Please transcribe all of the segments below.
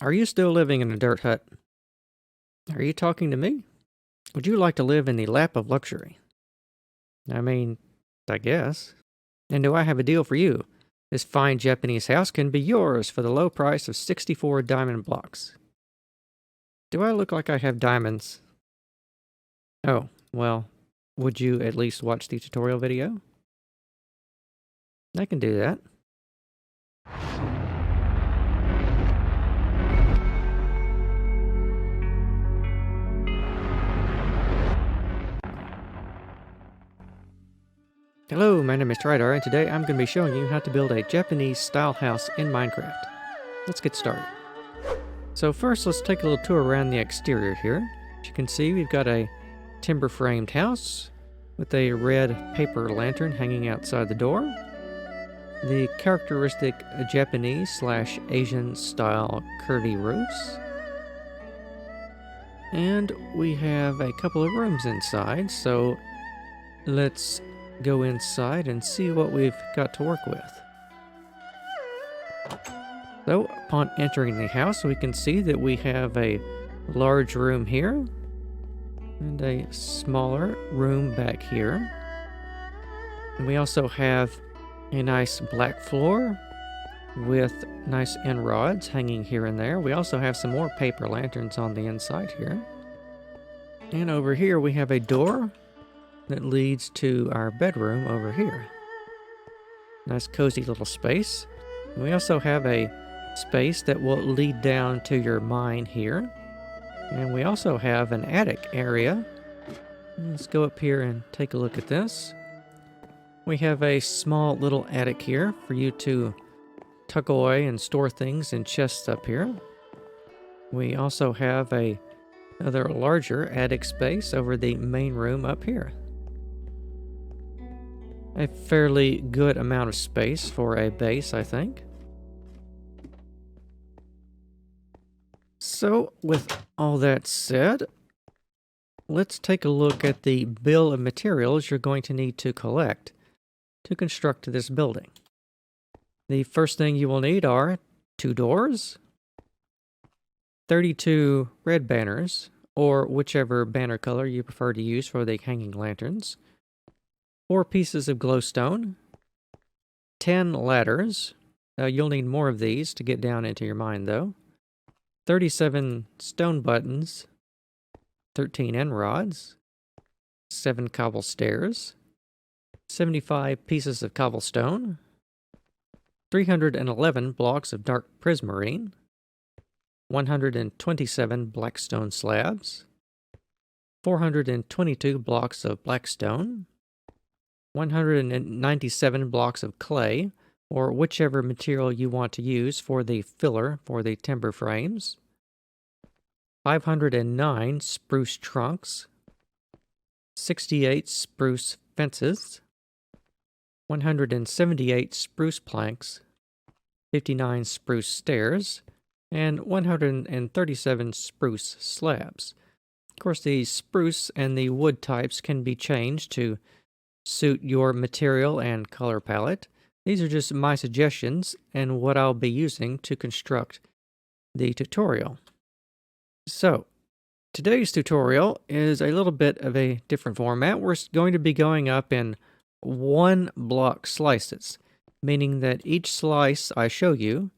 Are you still living in a dirt hut? Are you talking to me? Would you like to live in the lap of luxury? I mean, I guess. And do I have a deal for you? This fine Japanese house can be yours for the low price of 64 diamond blocks. Do I look like I have diamonds? Oh, well, would you at least watch the tutorial video? I can do that. Hello, my name is Trydar, and today I'm going to be showing you how to build a Japanese-style house in Minecraft. Let's get started. So first, let's take a little tour around the exterior here. As you can see, we've got a timber-framed house with a red paper lantern hanging outside the door. The characteristic Japanese/Asian-style curvy roofs. And we have a couple of rooms inside, so let's go inside and see what we've got to work with. So, upon entering the house, we can see that we have a large room here and a smaller room back here. And we also have a nice black floor with nice end rods hanging here and there. We also have some more paper lanterns on the inside here. And over here we have a door that leads to our bedroom over here. Nice cozy little space. We also have a space that will lead down to your mine here. And we also have an attic area. Let's go up here and take a look at this. We have a small little attic here for you to tuck away and store things in chests up here. We also have another larger attic space over the main room up here. A fairly good amount of space for a base, I think. So, with all that said, let's take a look at the bill of materials you're going to need to collect to construct this building. The first thing you will need are 2 doors, 32 red banners, or whichever banner color you prefer to use for the hanging lanterns, 4 pieces of glowstone, 10 ladders. You'll need more of these to get down into your mine, though. 37 stone buttons, 13 end rods, 7 cobble stairs, 75 pieces of cobblestone, 311 blocks of dark prismarine, 127 blackstone slabs, 422 blocks of blackstone, 197 blocks of clay, or whichever material you want to use for the filler for the timber frames, 509 spruce trunks, 68 spruce fences, 178 spruce planks, 59 spruce stairs, and 137 spruce slabs. Of course, the spruce and the wood types can be changed to suit your material and color palette. These are just my suggestions and what I'll be using to construct the tutorial. So, today's tutorial is a little bit of a different format. We're going to be going up in 1 block slices, meaning that each slice I show you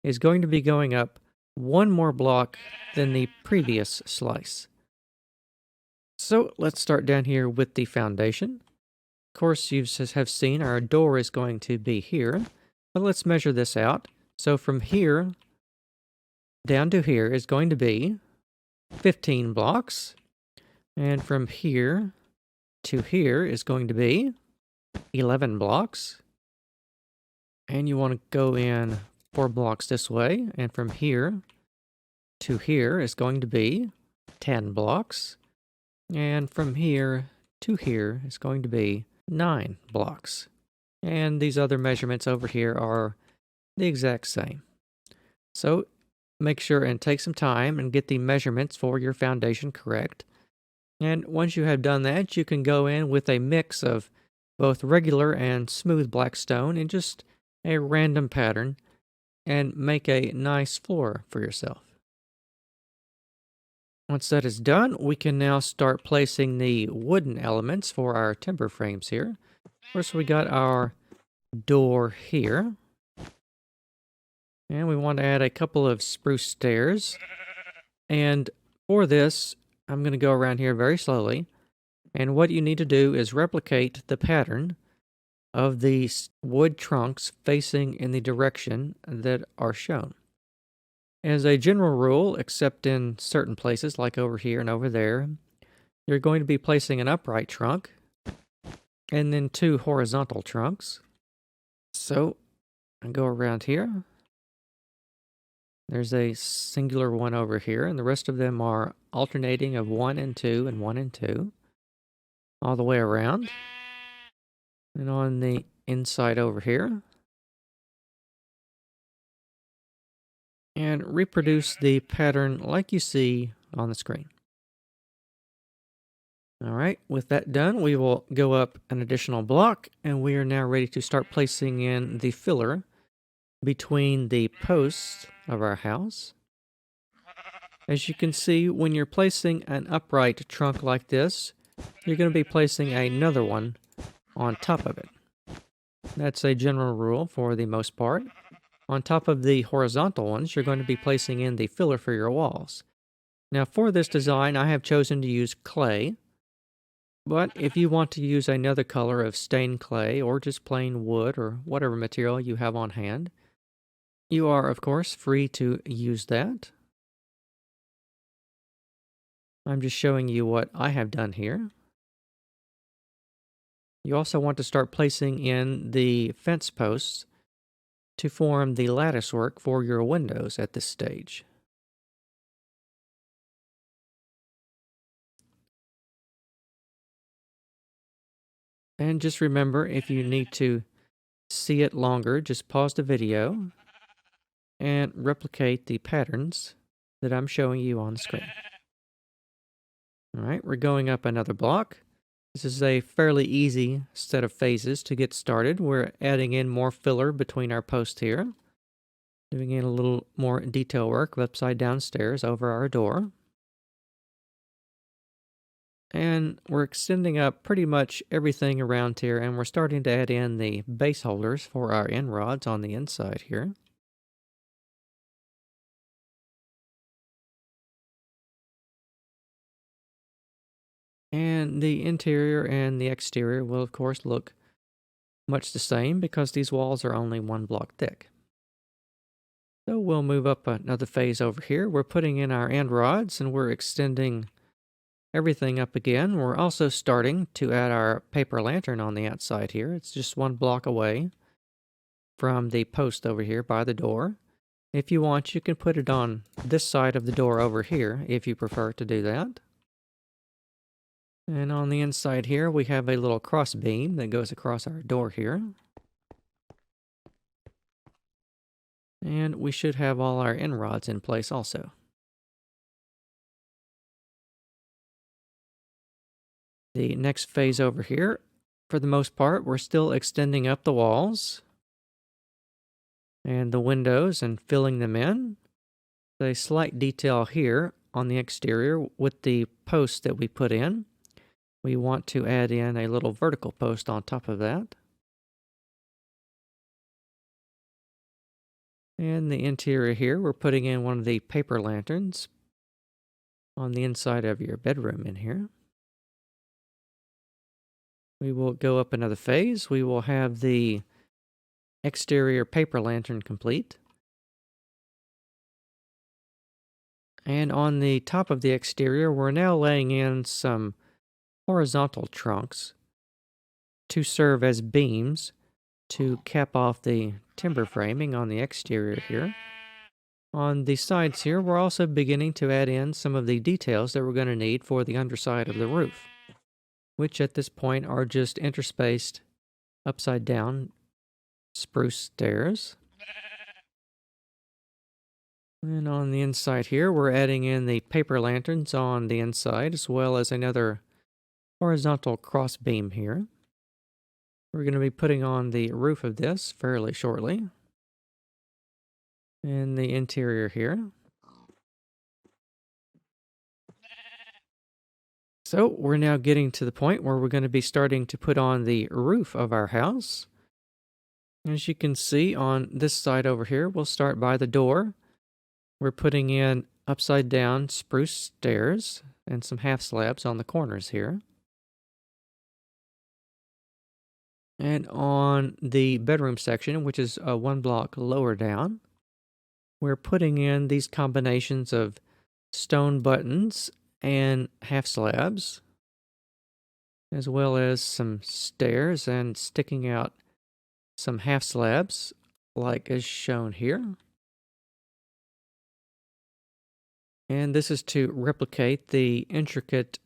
is going to be going up 1 more block than the previous slice. So, let's start down here with the foundation. Of course, you have seen our door is going to be here, but let's measure this out. So from here down to here is going to be 15 blocks, and from here to here is going to be 11 blocks, and you want to go in 4 blocks this way, and from here to here is going to be 10 blocks, and from here to here is going to be 9 blocks. And these other measurements over here are the exact same. So make sure and take some time and get the measurements for your foundation correct. And once you have done that, you can go in with a mix of both regular and smooth blackstone in just a random pattern and make a nice floor for yourself. Once that is done, we can now start placing the wooden elements for our timber frames here. First, we got our door here. And we want to add a couple of spruce stairs. And for this, I'm going to go around here very slowly. And what you need to do is replicate the pattern of these wood trunks facing in the direction that are shown. As a general rule, except in certain places like over here and over there, you're going to be placing an upright trunk and then 2 horizontal trunks. So I go around here. There's a singular one over here, and the rest of them are alternating of 1 and 2 and 1 and 2 all the way around. And on the inside over here. And reproduce the pattern like you see on the screen. All right, with that done, we will go up an additional block, and we are now ready to start placing in the filler between the posts of our house. As you can see, when you're placing an upright trunk like this, you're going to be placing another one on top of it. That's a general rule for the most part. On top of the horizontal ones, you're going to be placing in the filler for your walls. Now for this design, I have chosen to use clay, but if you want to use another color of stained clay or just plain wood or whatever material you have on hand, you are, of course, free to use that. I'm just showing you what I have done here. You also want to start placing in the fence posts to form the lattice work for your windows at this stage. And just remember, if you need to see it longer, just pause the video and replicate the patterns that I'm showing you on the screen. All right, we're going up another block. This is a fairly easy set of phases to get started. We're adding in more filler between our posts here, doing in a little more detail work of upside down stairs over our door. And we're extending up pretty much everything around here, and we're starting to add in the base holders for our end rods on the inside here. And the interior and the exterior will, of course, look much the same because these walls are only 1 block thick. So we'll move up another phase over here. We're putting in our end rods and we're extending everything up again. We're also starting to add our paper lantern on the outside here. It's just 1 block away from the post over here by the door. If you want, you can put it on this side of the door over here if you prefer to do that. And on the inside here, we have a little cross beam that goes across our door here. And we should have all our end rods in place also. The next phase over here, for the most part, we're still extending up the walls and the windows and filling them in. A slight detail here on the exterior with the posts that we put in. We want to add in a little vertical post on top of that. And the interior here, we're putting in one of the paper lanterns on the inside of your bedroom in here. We will go up another phase. We will have the exterior paper lantern complete. And on the top of the exterior, we're now laying in some horizontal trunks to serve as beams to cap off the timber framing on the exterior here. On the sides here, we're also beginning to add in some of the details that we're going to need for the underside of the roof, which at this point are just interspaced upside down spruce stairs. And on the inside here, we're adding in the paper lanterns on the inside, as well as another horizontal cross beam here. We're going to be putting on the roof of this fairly shortly. And the interior here. So we're now getting to the point where we're going to be starting to put on the roof of our house. As you can see on this side over here, we'll start by the door. We're putting in upside down spruce stairs and some half slabs on the corners here. And on the bedroom section, which is one block lower down, we're putting in these combinations of stone buttons and half slabs, as well as some stairs and sticking out some half slabs, like is shown here. And this is to replicate the intricate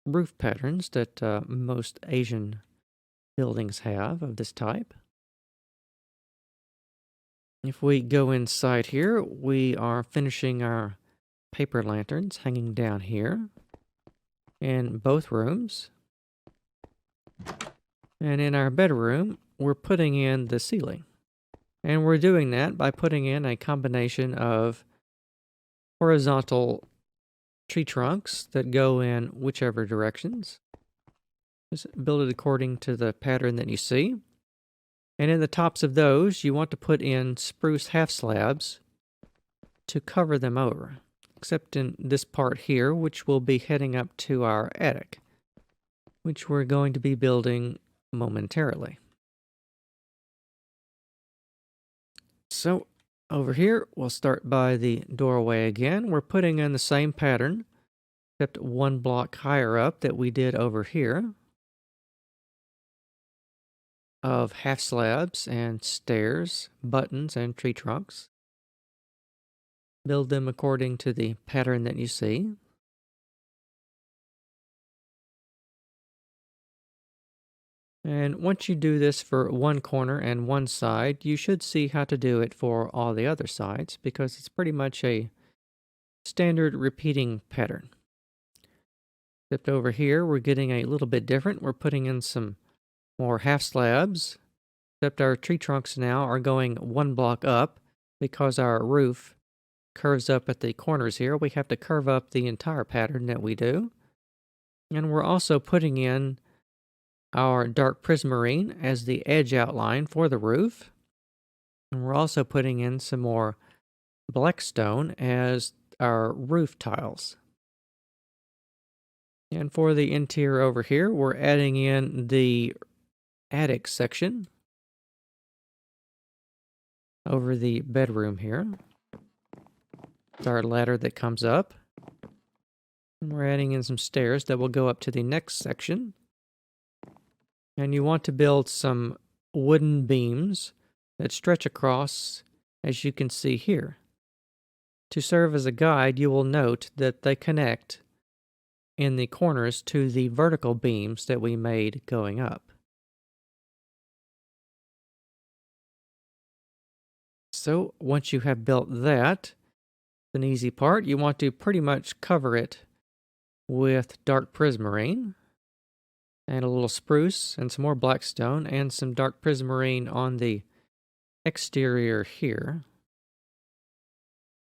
roof patterns that most Asian buildings have of this type. If we go inside here, we are finishing our paper lanterns hanging down here in both rooms. And in our bedroom, we're putting in the ceiling. And we're doing that by putting in a combination of horizontal tree trunks that go in whichever directions. Just build it according to the pattern that you see. And in the tops of those, you want to put in spruce half slabs to cover them over, except in this part here, which will be heading up to our attic, which we're going to be building momentarily. So over here, we'll start by the doorway again. We're putting in the same pattern, except one block higher up that we did over here, of half slabs and stairs, buttons, and tree trunks. Build them according to the pattern that you see. And once you do this for one corner and one side, you should see how to do it for all the other sides, because it's pretty much a standard repeating pattern. Except over here, we're getting a little bit different. We're putting in some more half slabs, except our tree trunks now are going one block up because our roof curves up at the corners here. We have to curve up the entire pattern that we do. And we're also putting in our dark prismarine as the edge outline for the roof. And we're also putting in some more black stone as our roof tiles. And for the interior over here, we're adding in the attic section over the bedroom here. It's our ladder that comes up. And we're adding in some stairs that will go up to the next section. And you want to build some wooden beams that stretch across, as you can see here. To serve as a guide, you will note that they connect in the corners to the vertical beams that we made going up. So once you have built that, an easy part, you want to pretty much cover it with dark prismarine and a little spruce and some more black stone and some dark prismarine on the exterior here,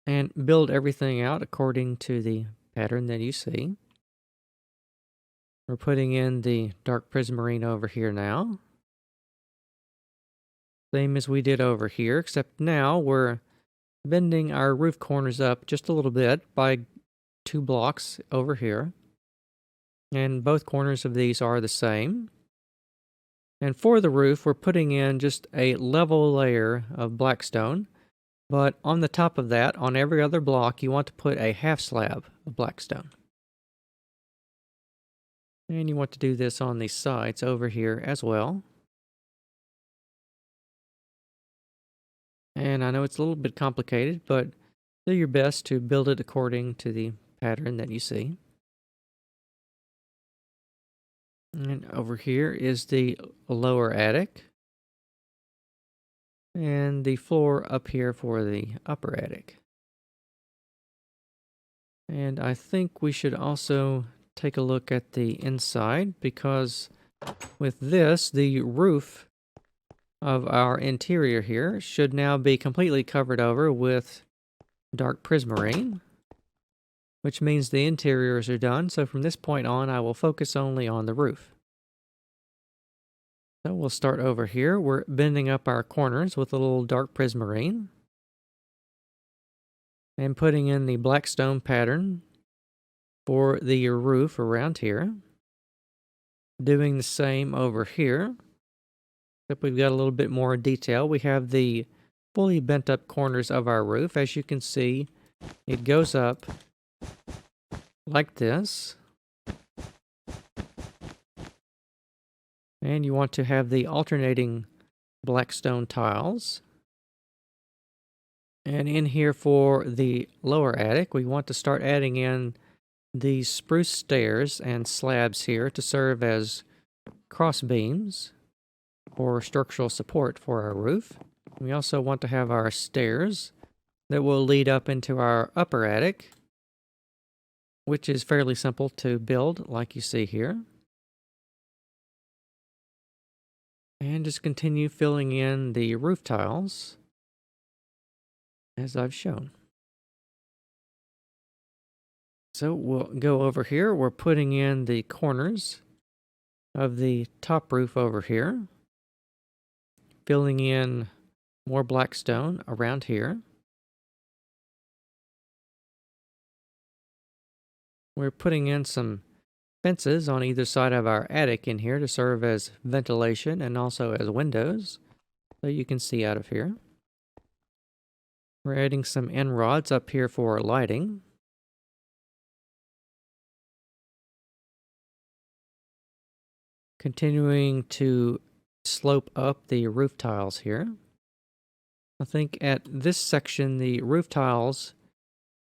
and build everything out according to the pattern that you see. We're putting in the dark prismarine over here now. Same as we did over here, except now we're bending our roof corners up just a little bit by 2 blocks over here. And both corners of these are the same. And for the roof, we're putting in just a level layer of black stone. But on the top of that, on every other block, you want to put a half slab of black stone. And you want to do this on the sides over here as well. And I know it's a little bit complicated, but do your best to build it according to the pattern that you see. And over here is the lower attic. And the floor up here for the upper attic. And I think we should also take a look at the inside, because with this, the roof of our interior here should now be completely covered over with dark prismarine. which means the interiors are done. So from this point on, I will focus only on the roof. So we'll start over here. We're bending up our corners with a little dark prismarine and putting in the black stone pattern for the roof around here. Doing the same over here, except we've got a little bit more detail. We have the fully bent up corners of our roof. As you can see, it goes up like this. And you want to have the alternating black stone tiles. And in here for the lower attic, we want to start adding in these spruce stairs and slabs here to serve as cross beams or structural support for our roof. We also want to have our stairs that will lead up into our upper attic, which is fairly simple to build, like you see here. And just continue filling in the roof tiles as I've shown. So we'll go over here. We're putting in the corners of the top roof over here, filling in more black stone around here. We're putting in some fences on either side of our attic in here to serve as ventilation and also as windows, so you can see out of here. We're adding some end rods up here for lighting. Continuing to slope up the roof tiles here. I think at this section, the roof tiles,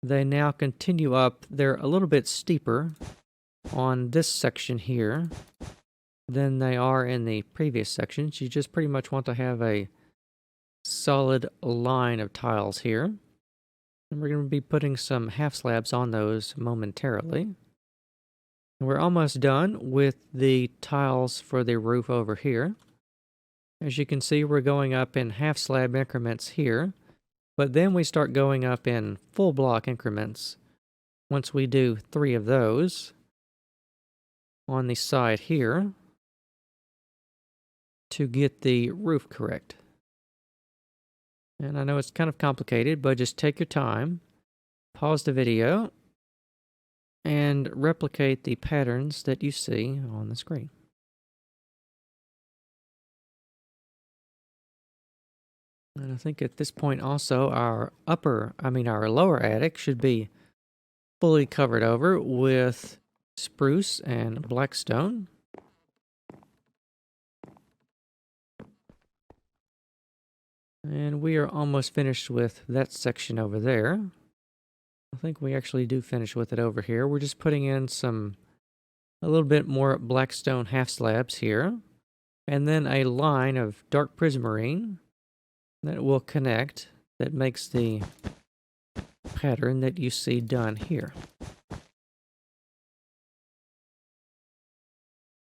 they now continue up. They're a little bit steeper on this section here than they are in the previous sections. You just pretty much want to have a solid line of tiles here. And we're going to be putting some half slabs on those momentarily. We're almost done with the tiles for the roof over here. As you can see, we're going up in half slab increments here, but then we start going up in full block increments once we do 3 of those on the side here to get the roof correct. And I know it's kind of complicated, but just take your time, pause the video, and replicate the patterns that you see on the screen. And I think at this point also our lower attic should be fully covered over with spruce and black stone. And we are almost finished with that section over there. I think we actually do finish with it over here. We're just putting in a little bit more black stone half slabs here, and then a line of dark prismarine that will connect, that makes the pattern that you see done here.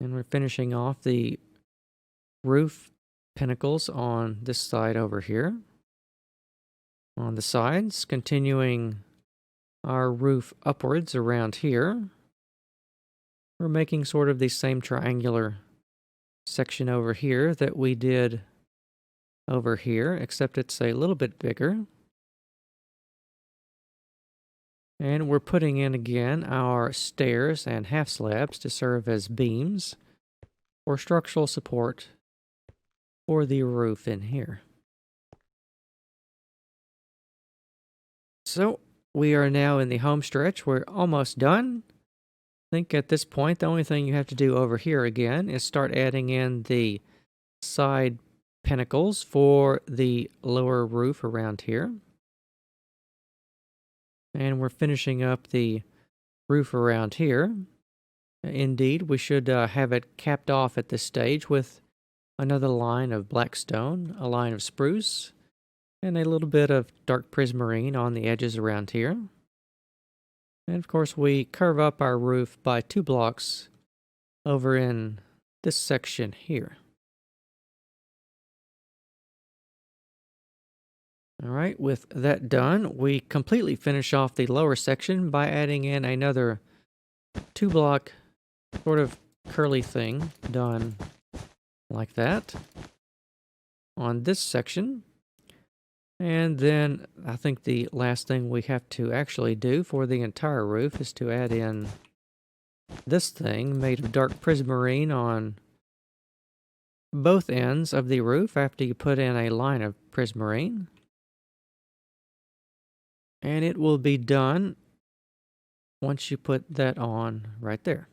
And we're finishing off the roof pinnacles on this side over here. On the sides, continuing our roof upwards around here. We're making sort of the same triangular section over here that we did over here, except it's a little bit bigger. And we're putting in again our stairs and half slabs to serve as beams or structural support for the roof in here. So we are now in the home stretch. We're almost done. I think at this point, the only thing you have to do over here again is start adding in the side pinnacles for the lower roof around here. And we're finishing up the roof around here. Indeed, we should have it capped off at this stage with another line of black stone, a line of spruce, and a little bit of dark prismarine on the edges around here. And of course, we curve up our roof by 2 blocks over in this section here. All right, with that done, we completely finish off the lower section by adding in another 2-block sort of curly thing done like that on this section. And then I think the last thing we have to actually do for the entire roof is to add in this thing made of dark prismarine on both ends of the roof after you put in a line of prismarine. And it will be done once you put that on right there.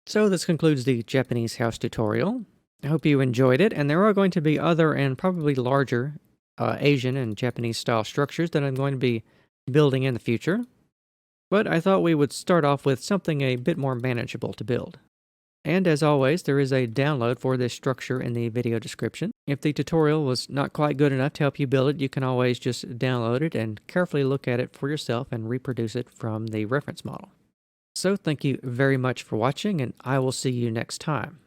So this concludes the Japanese house tutorial. I hope you enjoyed it, and there are going to be other and probably larger Asian and Japanese style structures that I'm going to be building in the future. But I thought we would start off with something a bit more manageable to build. And as always, there is a download for this structure in the video description. If the tutorial was not quite good enough to help you build it, you can always just download it and carefully look at it for yourself and reproduce it from the reference model. So thank you very much for watching, and I will see you next time.